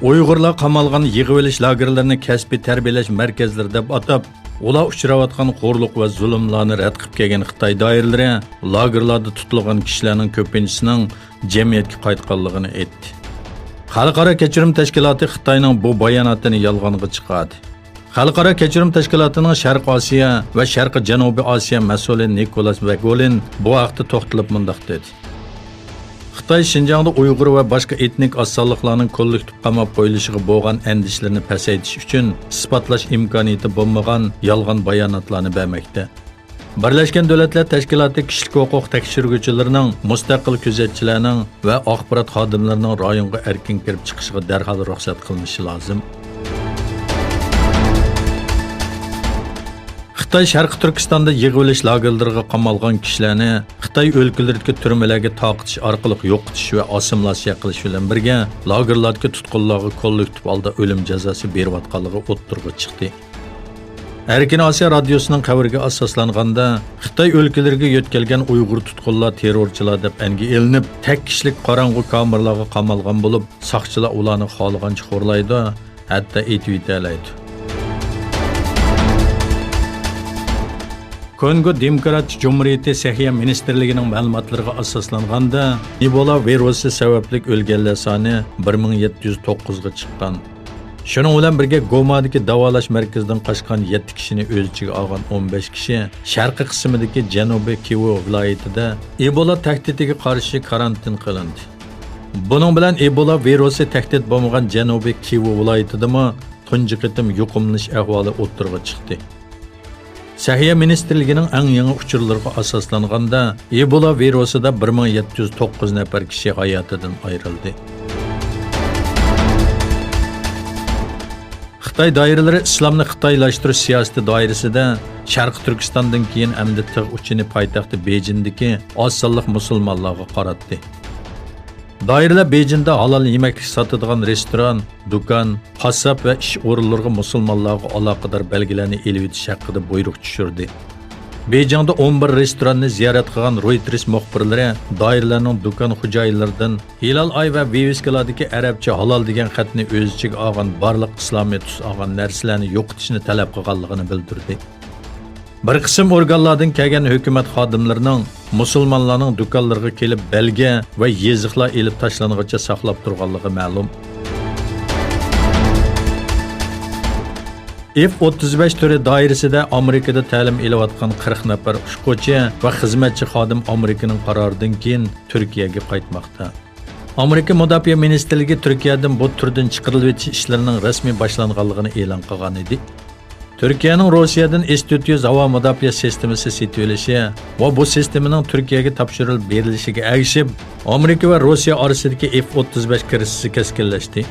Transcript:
Uyg'urlar qamalgan yig'ib olish lagerlarini kasbiy tarbiyalash markazlari deb atab, ular uchrayotgan xo'rliq va zulmlarni rad qilib kelgan Xitoy doiralari lagerlarda tutilgan kishilarning ko'pinchisining jamiyatga qaytganligini aytdi. Xalqaro kechirim tashkiloti Xitoyning bu bayonotini yolg'onga chiqardi. Xalqaro kechirim tashkilotining Sharq Osiyo va Sharqi Janubiy Osiyo mas'uli Nikolas Vagolin bu vaqtda to'xtalib mundaq dedi. Xitoy Şinjan'da Uyg'ur va boshqa etnik oqsoqlarning kollektiv qamab qo'yilishiga bo'lgan andishlarni pasaytish uchun isbotlash imkoniyati bo'lmagan yolg'on bayonotlarni bermoqda. Birlashgan Davlatlar Tashkiloti kishilik huquq tekshiruvchilarining, mustaqil kuzatchilarning va axborot xodimlarining rayonga erkin kirib chiqishiga darhol ruxsat qilinishi lozim. Xitoy Sharqi Turkistonda yig'ib olish lagerlariga qamalgan kishilarni Xitoy o'lkalaridagi turmalarga taqitish orqali yo'qotish va assimilyatsiya qilish bilan birga lagerlardagi tutqunlarga kollektiv holda o'lim jazosi berayotganligi o'ttirg'i chiqdi. Erkin Osiyo radiosining xabariga asoslanganda Xitoy o'lkalariga yetkazilgan Uyg'ur tutqunlar terrorchilar deb anga elinib, tek kishilik qorong'u kamerlarga qamalgan bo'lib, soqchilar ularni xohlagancha xo'rlaydi, hatto etib yetalaydi. Kongo Demokratik Cumhuriyeti Səhiyyə Ministerligining ma'lumotlariga asoslanganda, Ebola virusi sababli o'lganlar soni 1709 ga chiqqan. Shuning bilan birga Gomadagi davolash markazidan qochgan 7 kishini o'z ichiga olgan 15 kishi sharqiy qismidagi Janubiy Kivu viloyatida Ebola tahdidiga qarshi karantin qilindi. Buning bilan Ebola virusi tahdid bo'lmagan Janubiy Kivu viloyatidami tunji qitim yuqumlanish ahvoli o'ttirg'i chiqdi. Səhiyyə Ministerligining eng yangi uchurlariga asoslanganda Ebola virusida 1709 nafar kishi hayotidan ayrildi. Xitoy doiralari islomni xitoylashtirish siyosati doirasida Sharq Turkistondan keyin amdi tig' uchini poytaxti Bejindagi oz sonli musulmonlarga qaratdi. Doiralar Bejinda halol yemak sotadigan restoran, do'kon, qassob va ish o'rinlariga musulmonlarga aloqador belgilarni elib o'tish haqida buyruq tushirdi. Bejingda 11 restoranni ziyorat qilgan Reuters muxbirlari doiralarning do'kon xo'jayinlaridan Hilal oy va viviskalardagi arabcha halol degan xatni o'z ichiga olgan barliq islomiy tus olgan narsalarni yo'qotishni talab qilganligini bildirdi. Bir qism organlardan kelgan hukumat xodimlarining musulmonlarning do'konlariga kelib belgi va yeziqlar elib tashlangancha saqlab turganligi ma'lum. F-35 turi doirasida Amerikada ta'lim olayotgan 40 nafar o'quvchi va xizmatchi xodim Amerikaning qaroridan keyin Turkiyaga qaytmoqda. Amerika Mudofaa Ministrligi Turkiyadan bu turdan chiqariluvchi ishlarining rasmiy boshlanganligini e'lon qilgan edi. Türkiye'nin Rusya'dan S-400 hava mudofaa sistemasi setib olishi va bu sistemaning Turkiyaga topshirilib berilishiga ergishib, Amerika va Rossiya orasidagi F-35 krizi keskinlashdi.